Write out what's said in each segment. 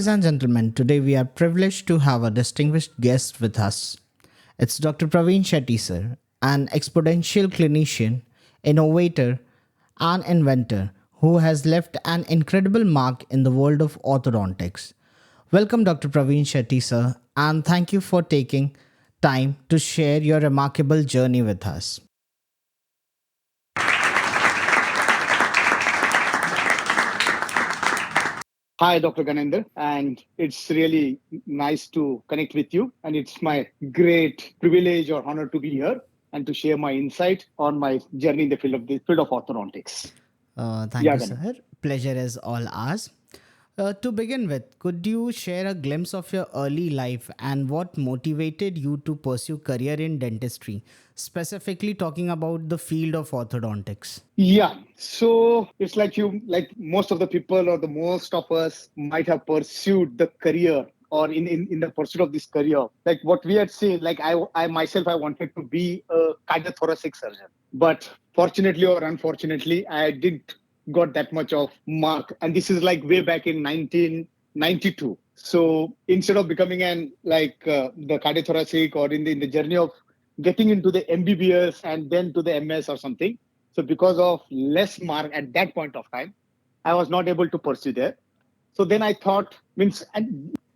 Ladies and gentlemen, today we are privileged to have a distinguished guest with us. It's Dr. Pravin Shetty, sir, an exponential clinician, innovator, and inventor who has left an incredible mark in the world of orthodontics. Welcome, Dr. Pravin Shetty, sir, and thank you for taking time to share your remarkable journey with us. Hi, Dr. Ganender, and it's really nice to connect with you. And it's my great privilege or honor to be here and to share my insight on my journey in the field of orthodontics. Thank Yeah, you, Ganender. sir. Pleasure is all ours. To begin with, could you share a glimpse of your early life and what motivated you to pursue career in dentistry, specifically talking about the field of orthodontics? Yeah, so it's like like most of the people or the most of us might have pursued the career or in the pursuit of this career. Like what we had seen, like I myself, I wanted to be a cardiothoracic surgeon. But fortunately or unfortunately, I didn't got that much of mark. And this is like way back in 1992. So instead of becoming the cardiothoracic or in the journey of getting into the MBBS and then to the MS or something, so because of less mark at that point of time, I was not able to pursue there. So then I thought, means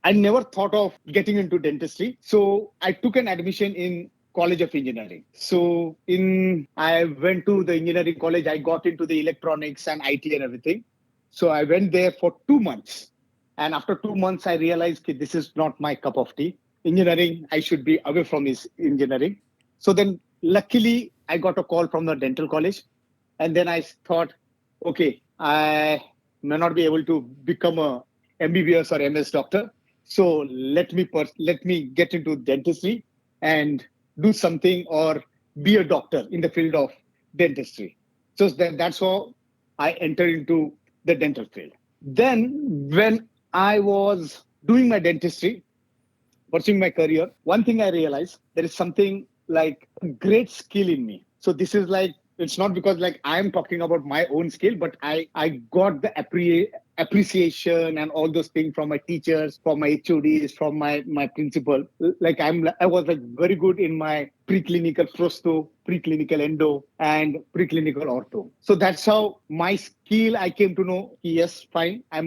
I never thought of getting into dentistry. So I took an admission in College of Engineering. So in I went to the engineering college. I got into the electronics and IT and everything. So I went there for 2 months, and after 2 months, I realized that this is not my cup of tea. Engineering, I should be away from this engineering. So then, luckily, I got a call from the dental college, and then I thought, okay, I may not be able to become a MBBS or MS doctor. So let me get into dentistry and do something or be a doctor in the field of dentistry. So that's how I entered into the dental field. Then when I was doing my dentistry, pursuing my career, one thing I realized there is something like a great skill in me. So this is like it's not because like I'm talking about my own skill, but I got the appreciation and all those things from my teachers, from my HODs, from my principal. Like I was like very good in my preclinical prosto, preclinical endo, and preclinical ortho. So that's how my skill I came to know. Yes, fine, I'm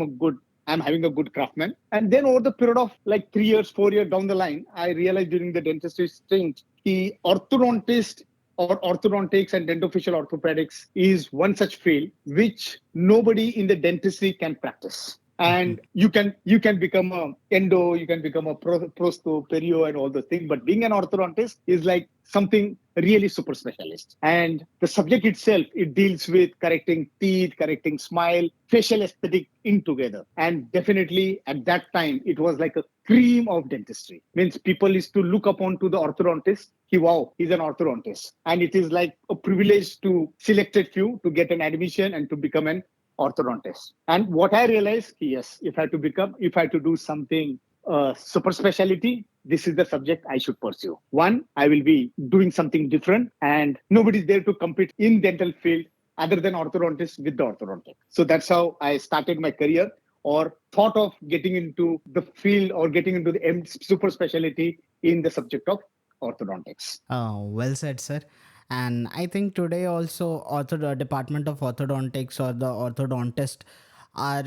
having a good craftsman. And then over the period of like 3 years, 4 years down the line, I realized during the dentistry stint, the orthodontist or orthodontics and dentofacial orthopedics is one such field which nobody in the dentistry can practice. And you can become a endo, you can become a prosto, perio, and all those things. But being an orthodontist is like something really super specialist. And the subject itself, it deals with correcting teeth, correcting smile, facial aesthetic in together. And definitely at that time, it was like a cream of dentistry. Means people used to look upon to the orthodontist. Wow, he's an orthodontist. And it is like a privilege to selected few to get an admission and to become an orthodontist. And what I realized, yes, if I had to do something super specialty, this is the subject I should pursue. One, I will be doing something different, and nobody's there to compete in dental field other than orthodontist with the orthodontic. So that's how I started my career or thought of getting into the field or getting into the super specialty in the subject of orthodontics. Well said, sir. And I think today also Department of Orthodontics or the orthodontist are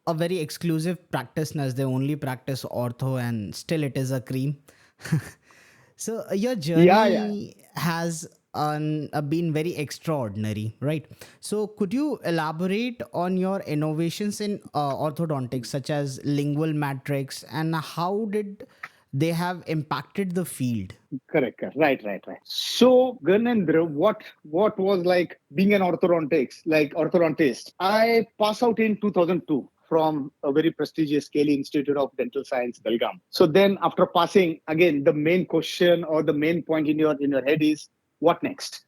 a very exclusive practitioners. They only practice ortho and still it is a cream. So your Yeah, yeah. journey has been very extraordinary, right? So could you elaborate on your innovations in orthodontics, such as lingual matrix, and how did they have impacted the field? Correct, correct. Right. So, Ganendra, what was like being an orthodontist? I passed out in 2002 from a very prestigious Kelly Institute of Dental Science, Belgaum. So then, after passing, again, the main question or the main point in your head is what next?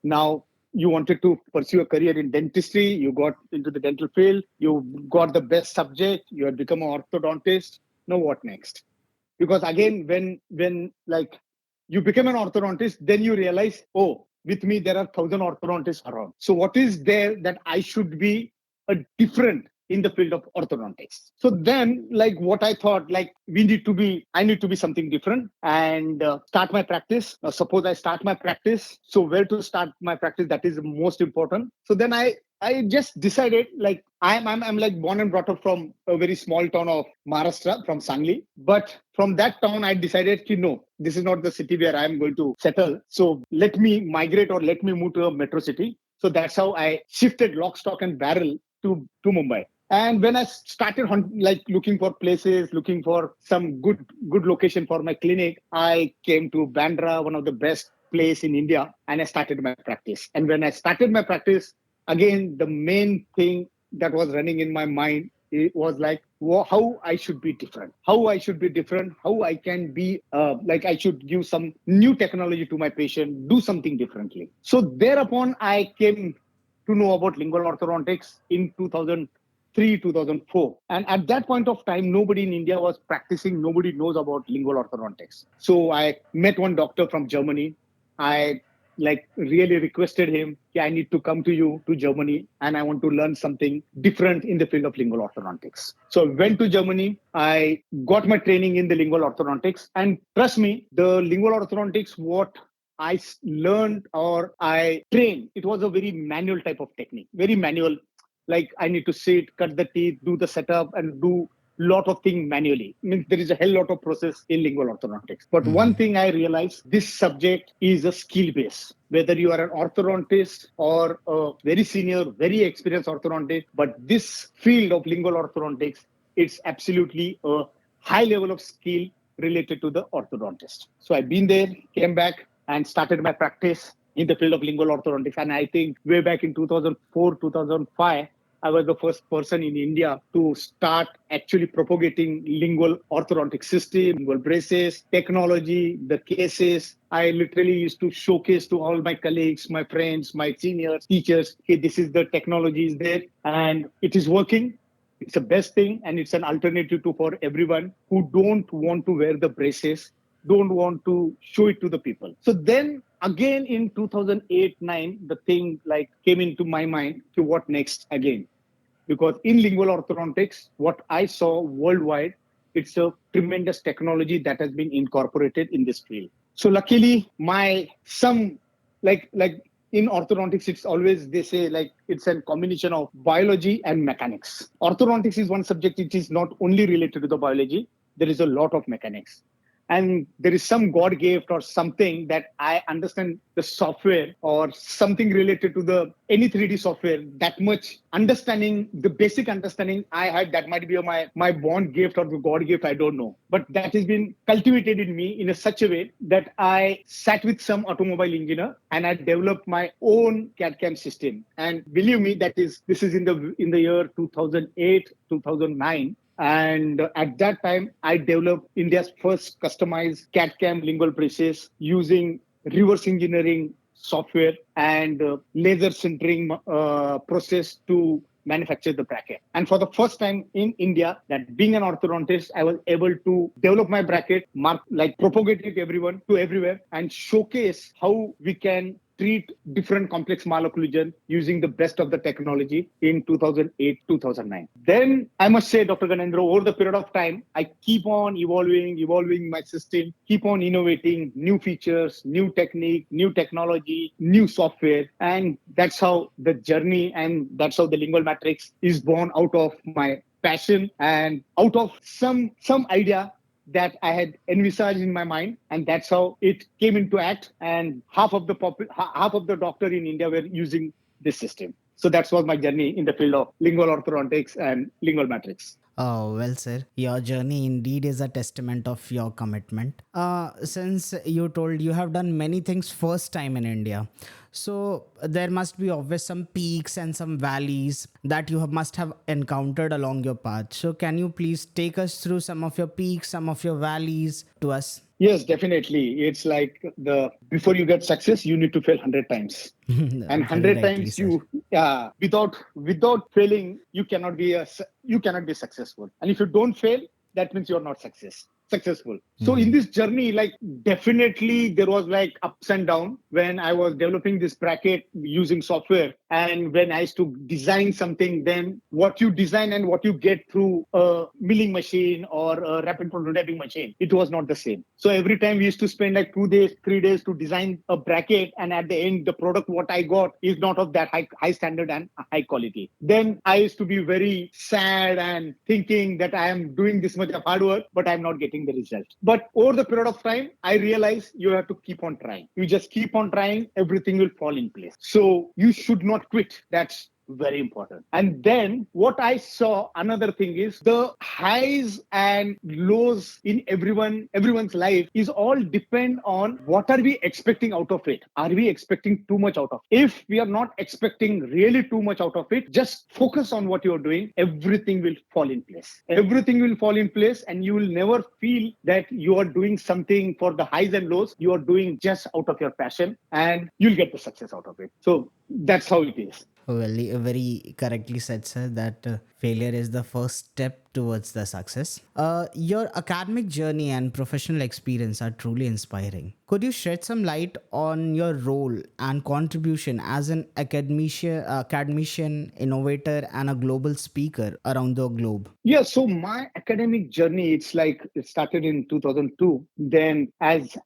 Now, you wanted to pursue a career in dentistry. You got into the dental field. You got the best subject. You had become an orthodontist. Now, what next? Because again when like you become an orthodontist, then you realize, oh, with me there are 1,000 orthodontists around. So what is there that I should be a different in the field of orthodontics. So then, like what I thought, like I need to be something different and start my practice. Suppose I start my practice. So where to start my practice? That is the most important. So then I just decided, like I'm like born and brought up from a very small town of Maharashtra, from Sangli. But from that town, I decided, no, this is not the city where I'm going to settle. So let me migrate, or let me move to a metro city. So that's how I shifted lock, stock, and barrel to Mumbai. And when I started like looking for places, looking for some good location for my clinic, I came to Bandra, one of the best place in India, and I started my practice. And when I started my practice, again, the main thing that was running in my mind, it was like, how I should be different, how I should be different, how I can be like I should give some new technology to my patient, do something differently. So thereupon, I came to know about lingual orthodontics in 2003, 2004. And at that point of time, nobody in India was practicing, nobody knows about lingual orthodontics. So I met one doctor from Germany. I like really requested him, I need to come to you to Germany, and I want to learn something different in the field of lingual orthodontics. So I went to Germany. I got my training in the lingual orthodontics, and trust me, the lingual orthodontics, what I learned or I trained, it was a very manual type of technique, very manual. Like I need to sit, cut the teeth, do the setup, and do lot of things manually. I mean, there is a hell lot of process in lingual orthodontics. But one thing I realized, this subject is a skill base. Whether you are an orthodontist or a very senior, very experienced orthodontist, but this field of lingual orthodontics, it's absolutely a high level of skill related to the orthodontist. So I've been there, came back, and started my practice in the field of lingual orthodontics. And I think way back in 2004, 2005, I was the first person in India to start actually propagating lingual orthodontic system, lingual braces, technology, the cases. I literally used to showcase to all my colleagues, my friends, my seniors, teachers, hey, this is the technology is there and it is working. It's the best thing, and it's an alternative to for everyone who don't want to wear the braces, don't want to show it to the people. So then again in 2008-9, the thing like came into my mind to what next again. Because in lingual orthodontics, what I saw worldwide, it's a tremendous technology that has been incorporated in this field. So luckily, like in orthodontics, it's always they say like it's a combination of biology and mechanics. Orthodontics is one subject which is not only related to the biology, there is a lot of mechanics. And there is some God gift or something that I understand the software or something related to the any 3D software, that much understanding, the basic understanding I had, that might be my born gift or the God gift, I don't know. But that has been cultivated in me in such a way that I sat with some automobile engineer and I developed my own CAD/CAM system. And believe me, this is in the year 2008, 2009. And at that time, I developed India's first customized CAD/CAM lingual braces using reverse engineering software and laser sintering process to manufacture the bracket. And for the first time in India, that being an orthodontist, I was able to develop my bracket, propagate it to everywhere, and showcase how we can treat different complex malocclusion using the best of the technology in 2008, 2009. Then I must say, Dr. Ganendra, over the period of time, I keep on evolving my system, keep on innovating new features, new technique, new technology, new software. And that's how the journey and that's how the lingual matrix is born out of my passion and out of some idea that I had envisaged in my mind, and that's how it came into act. And half of the doctor in India were using this system. So that was my journey in the field of lingual orthodontics and lingual matrix. Oh, well, sir, your journey indeed is a testament of your commitment. Since you told you have done many things first time in India, so there must be always some peaks and some valleys that you must have encountered along your path. So, can you please take us through some of your peaks, some of your valleys to us? Yes, definitely. It's like before you get success, you need to fail 100 times. And Very 100 rightly, times sir. without failing, you cannot be successful. And if you don't fail, that means you're not successful. So in this journey, like definitely there was like ups and downs when I was developing this bracket using software. And when I used to design something, then what you design and what you get through a milling machine or a rapid prototyping machine, it was not the same. So every time we used to spend like 2 days, 3 days to design a bracket. And at the end, the product what I got is not of that high standard and high quality. Then I used to be very sad and thinking that I am doing this much of hard work, but I'm not getting the result. But over the period of time, I realized you have to keep on trying. You just keep on trying, everything will fall in place. So you should not quit. That's very important. And then what I saw, another thing is the highs and lows in everyone's life is all depend on what are we expecting out of it. Are we expecting too much out of it? If we are not expecting really too much out of it, just focus on what you're doing. Everything will fall in place. Everything will fall in place, and you will never feel that you are doing something for the highs and lows. You are doing just out of your passion, and you'll get the success out of it. So that's how it is. Very correctly said, sir, that failure is the first step towards the success. Your academic journey and professional experience are truly inspiring. Could you shed some light on your role and contribution as an academician, innovator, and a global speaker around the globe? Yeah, so my academic journey, it's like it started in 2002. Then, as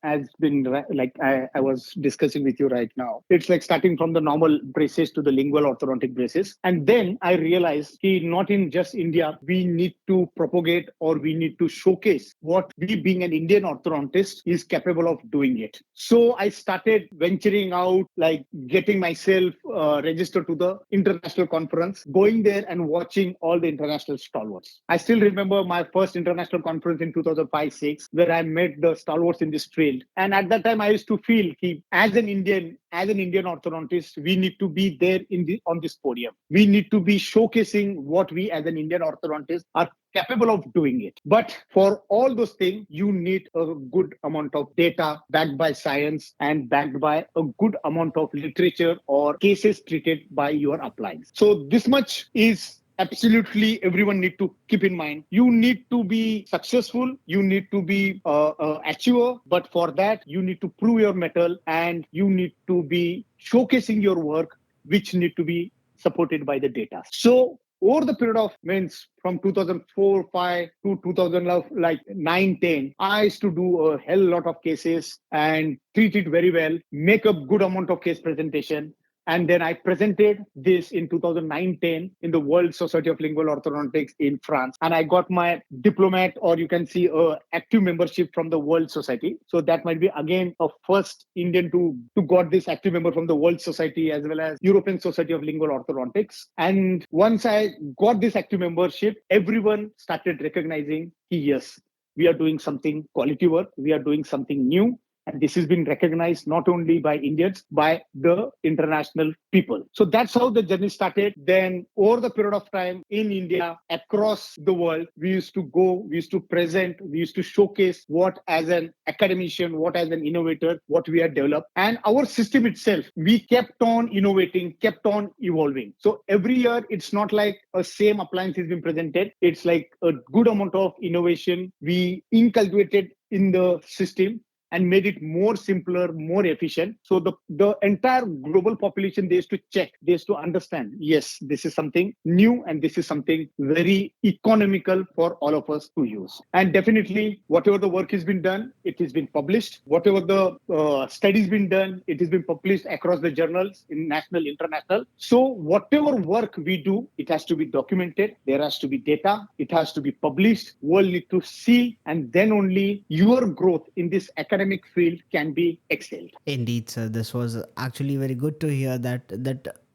been like I was discussing with you right now, it's like starting from the normal braces to the lingual orthodontic braces. And then I realized not in just India, we need to propagate or we need to showcase what we, being an Indian orthodontist, is capable of doing it. So I started venturing out, like getting myself registered to the international conference, going there and watching all the international stalwarts. I still remember my first international conference in 2005-6, where I met the stalwarts in this field. And at that time, I used to feel as an Indian orthodontist, we need to be there on this podium. We need to be showcasing what we as an Indian orthodontist are capable of doing it. But for all those things, you need a good amount of data backed by science and backed by a good amount of literature or cases treated by your appliance. So this much is absolutely everyone need to keep in mind. You need to be successful, you need to be achiever, but for that you need to prove your mettle and you need to be showcasing your work, which need to be supported by the data. So over the period of means from 2004-5 to 2009-10, I used to do a hell lot of cases and treat it very well, make a good amount of case presentation. And then I presented this in 2009-10 in the World Society of Lingual Orthodontics in France. And I got my diplomat, or you can see active membership from the World Society. So that might be again a first Indian to got this active member from the World Society as well as European Society of Lingual Orthodontics. And once I got this active membership, everyone started recognizing, yes, we are doing something quality work. We are doing something new. And this has been recognized not only by Indians, by the international people. So that's how the journey started. Then over the period of time in India, across the world, we used to go, we used to present, we used to showcase what as an academician, what as an innovator, what we had developed. And our system itself, we kept on innovating, kept on evolving. So every year, it's not like a same appliance has been presented. It's like a good amount of innovation we inculcated in the system and made it more simpler, more efficient. So the entire global population, they used to check, they used to understand, yes, this is something new and this is something very economical for all of us to use. And definitely, whatever the work has been done, it has been published. Whatever the studies been done, it has been published across the journals, in national, international. So whatever work we do, it has to be documented. There has to be data. It has to be published. World need to see, and then only your growth in this academic field can be excelled. Indeed, sir. This was actually very good to hear that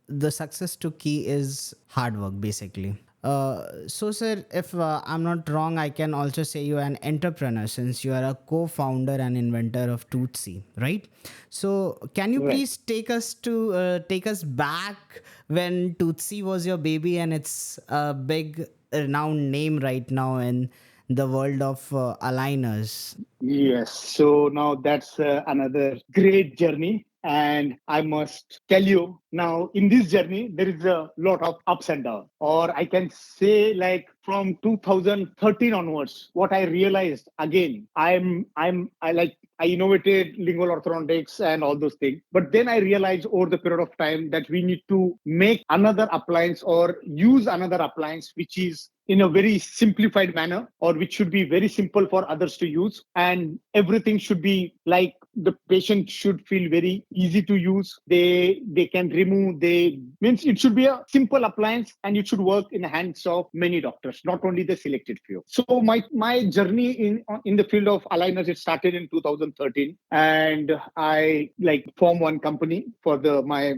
the success to key is hard work, basically. So, sir, if I'm not wrong, I can also say you are an entrepreneur since you are a co-founder and inventor of Tootsie, right? So, can you Right. please take us back when Tootsie was your baby and it's a big renowned name right now in the world of aligners. Yes. So now that's another great journey. And I must tell you now, in this journey, there is a lot of ups and downs. Or I can say, like from 2013 onwards, what I realized again, I innovated lingual orthodontics and all those things. But then I realized over the period of time that we need to make another appliance or use another appliance, which is in a very simplified manner, or which should be very simple for others to use, and everything should be like the patient should feel very easy to use. They can remove, they means it should be a simple appliance, and it should work in the hands of many doctors, not only the selected few. So my journey in the field of aligners, it started in 2013, and I like formed one company for the my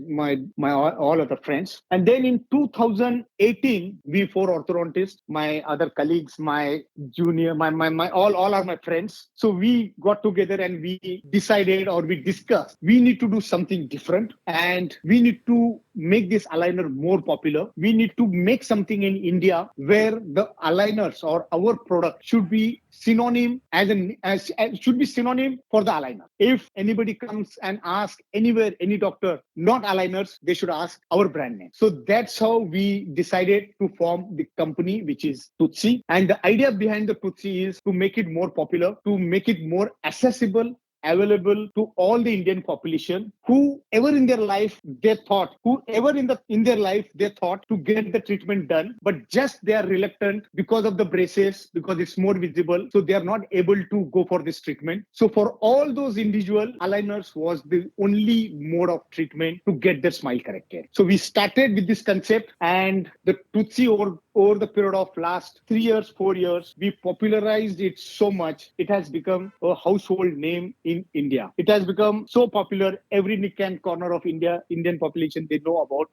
all other friends. And then in 2018, we four orthodontists, my other colleagues, my junior, my all are my friends. So we got together and we decided, or we discussed, we need to do something different, and we need to make this aligner more popular. We need to make something in India where the aligners or our product should be synonym as should be synonym for the aligner. If anybody comes and asks anywhere, any doctor, not aligners, they should ask our brand name. So that's how we decided to form the company, which is Tutsi. And the idea behind the Tutsi is to make it more popular, to make it more accessible, available to all the Indian population, whoever in their life they thought, whoever in their life they thought to get the treatment done, but just they are reluctant because of the braces, because it's more visible, so they are not able to go for this treatment. So for all those individual, aligners was the only mode of treatment to get their smile corrected. So we started with this concept, and the Tutsi over the period of last 3 years, 4 years, we popularized it so much. It has become a household name in India. It has become so popular. Every nick and corner of Indian population, they know about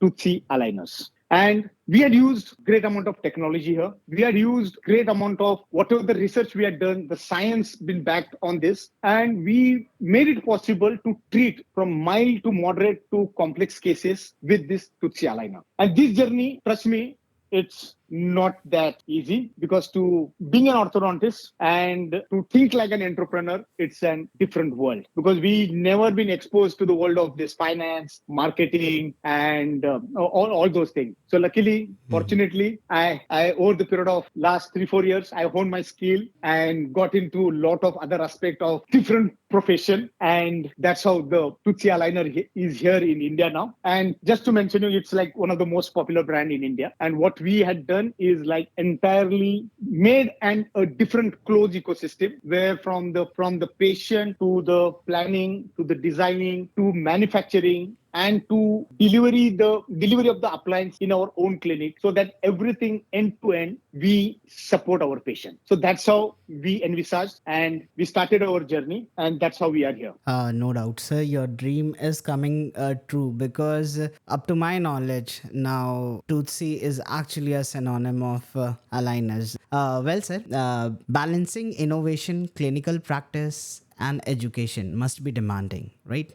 Tutsi aligners. And we had used great amount of technology here. We had used great amount of whatever the research we had done, the science been backed on this. And we made it possible to treat from mild to moderate to complex cases with this Tutsi aligner. And this journey, trust me, it's not that easy, because to being an orthodontist and to think like an entrepreneur, it's a different world, because we never been exposed to the world of this finance, marketing, and all those things. So luckily, fortunately, I over the period of last 3-4 years, I honed my skill and got into a lot of other aspect of different profession, and that's how the Tutsi aligner is here in India now. And just to mention you, it's like one of the most popular brand in India. And what we had done is like entirely made a different closed ecosystem, where from the patient to the planning to the designing to manufacturing and to delivery of the appliance in our own clinic, so that everything end to end we support our patient. So that's how we envisaged, and we started our journey, and that's how we are here. No doubt, sir. Your dream is coming true, because, up to my knowledge, now Tutsi is actually a synonym of aligners. Well, sir, balancing innovation, clinical practice, and education must be demanding, right?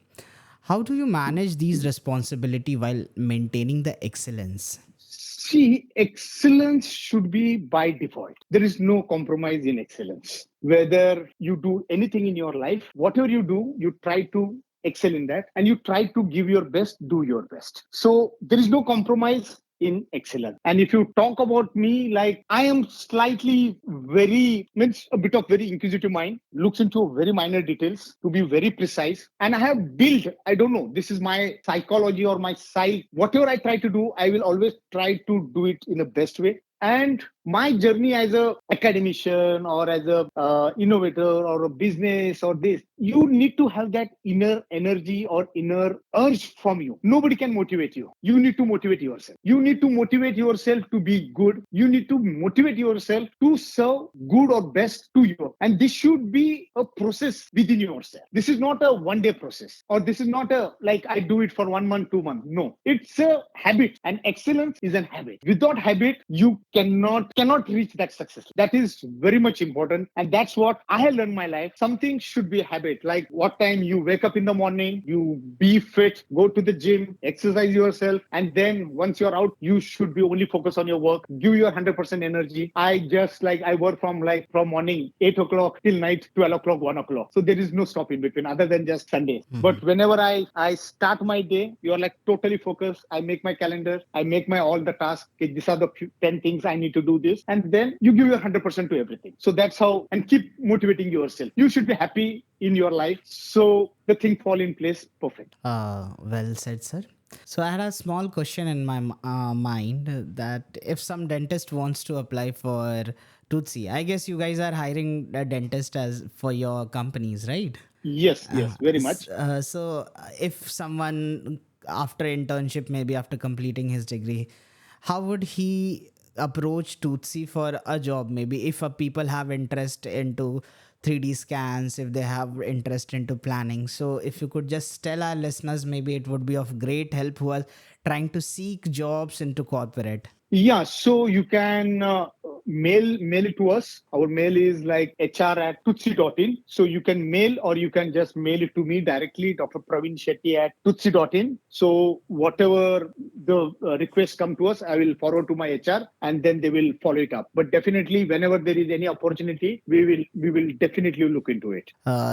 How do you manage these responsibility while maintaining the excellence? See, excellence should be by default. There is no compromise in excellence. Whether you do anything in your life, whatever you do, you try to excel in that, and you try to give your best, do your best. So there is no compromise in excellence. And if you talk about me, like I am slightly very, means a bit of very inquisitive mind, looks into very minor details to be very precise. And I have built, I don't know, this is my psychology or my psyche. Whatever I try to do, I will always try to do it in the best way. And my journey as a academician or as a innovator or a business or this, you need to have that inner energy or inner urge from you. Nobody can motivate you. You need to motivate yourself. You need to motivate yourself to be good. You need to motivate yourself to serve good or best to you. And this should be a process within yourself. This is not a one-day process, or this is not a like I do it for 1 month, 2 months. No, it's a habit, and excellence is an habit. Without habit, you cannot cannot reach that success. That is very much important. And that's what I have learned in my life. Something should be a habit. Like what time you wake up in the morning, you be fit, go to the gym, exercise yourself. And then once you're out, you should be only focus on your work, give your 100% energy. I work from morning 8 o'clock till night 12 o'clock, 1 o'clock. So there is no stop in between other than just Sundays. But whenever I start my day, you're like totally focused. I make my calendar, I make my all the tasks. Okay, these are the 10 things I need to do this. And then you give your 100% to everything. So that's how, and keep motivating yourself. You should be happy in your life. So the thing fall in place perfect. Well said, sir. So I had a small question in my mind that if some dentist wants to apply for Tutsi, I guess you guys are hiring a dentist as for your companies, right? Yes, yes, very much. If someone after internship, maybe after completing his degree, how would he approach Tutsi for a job? Maybe if a people have interest into 3D scans, if they have interest into planning. So if you could just tell our listeners, maybe it would be of great help who are trying to seek jobs into corporate. Yeah, so you can mail it to us. Our mail is like hr@tutsi.in. So you can mail or you can just mail it to me directly, Dr. Pravin Shetty at tutsi.in. So whatever the requests come to us, I will forward to my HR and then they will follow it up. But definitely, whenever there is any opportunity, we will definitely look into it.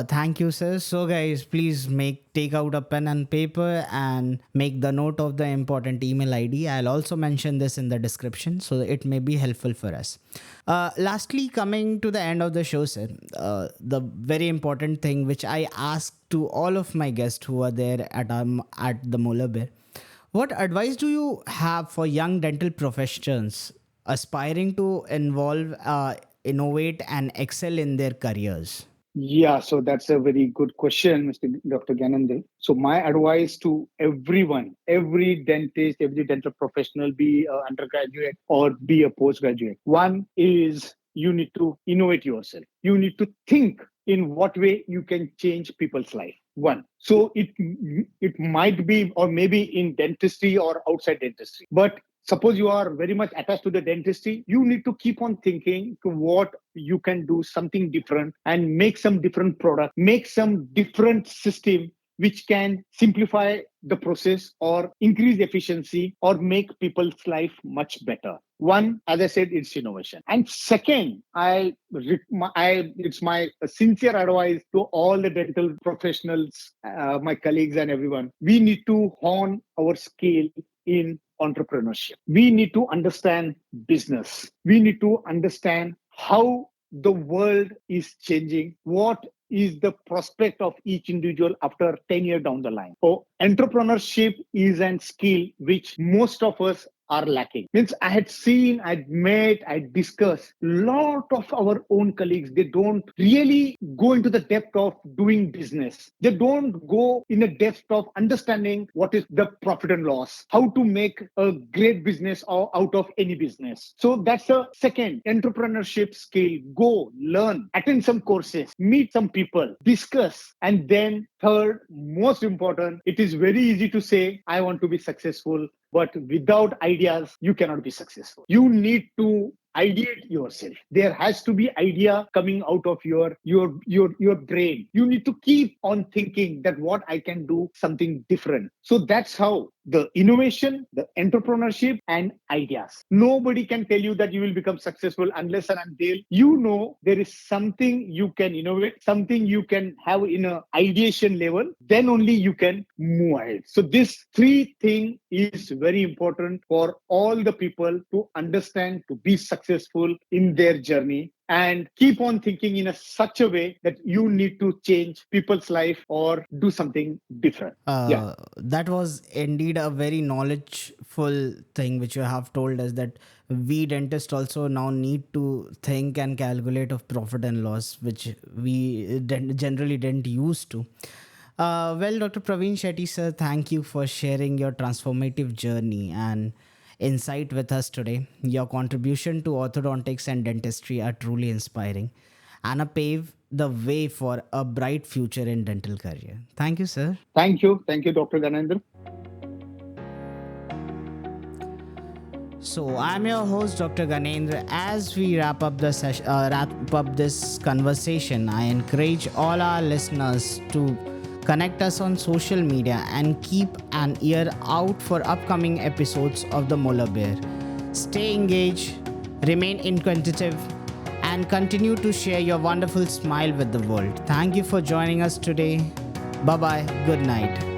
Thank you, sir. So, guys, please take out a pen and paper and make the note of the important email ID. I'll also mention this in the description, so it may be helpful for us. Lastly, coming to the end of the show, sir, the very important thing which I ask to all of my guests who are there at the MolarBear, what advice do you have for young dental professionals aspiring to innovate, and excel in their careers? Yeah, so that's a very good question, Mr. Dr. Ganandel. So my advice to everyone, every dentist, every dental professional, be an undergraduate or be a postgraduate, one is you need to innovate yourself. You need to think in what way you can change people's life. One. So it might be, or maybe in dentistry or outside dentistry, but suppose you are very much attached to the dentistry, you need to keep on thinking to what you can do something different and make some different product, make some different system which can simplify the process or increase efficiency or make people's life much better. One, as I said, it's innovation. And second, it's my sincere advice to all the dental professionals, my colleagues and everyone. We need to hone our skill in entrepreneurship. We need to understand business. We need to understand how the world is changing, what is the prospect of each individual after 10 years down the line. So entrepreneurship is a skill which most of us are lacking. Means I had seen, I'd met, I discussed lot of our own colleagues. They don't really go into the depth of doing business. They don't go in the depth of understanding what is the profit and loss, how to make a great business or out of any business. So that's the second entrepreneurship skill. Go learn, attend some courses, meet some people, discuss, and then third, most important, it is very easy to say, I want to be successful. But without ideas, you cannot be successful. You need to ideate yourself. There has to be idea coming out of your brain. You need to keep on thinking that what I can do something different. So that's how the innovation, the entrepreneurship, and ideas. Nobody can tell you that you will become successful unless and until you know there is something you can innovate, something you can have in a ideation level. Then only you can move ahead. So this three thing is very important for all the people to understand, to be successful in their journey, and keep on thinking in such a way that you need to change people's life or do something different. Yeah. That was indeed a very knowledgeful thing which you have told us, that we dentists also now need to think and calculate of profit and loss, which we generally didn't used to. Well, Dr. Pravin Shetty, sir, thank you for sharing your transformative journey and insight with us today. Your contribution to orthodontics and dentistry are truly inspiring and a pave the way for a bright future in dental career. Thank you, sir. Thank you. Thank you, Dr. Ganendra. So I'm your host, Dr. Ganendra. As we wrap up this conversation, I encourage all our listeners to connect us on social media and keep an ear out for upcoming episodes of the MolarBear. Stay engaged, remain inquisitive, and continue to share your wonderful smile with the world. Thank you for joining us today. Bye bye. Good night.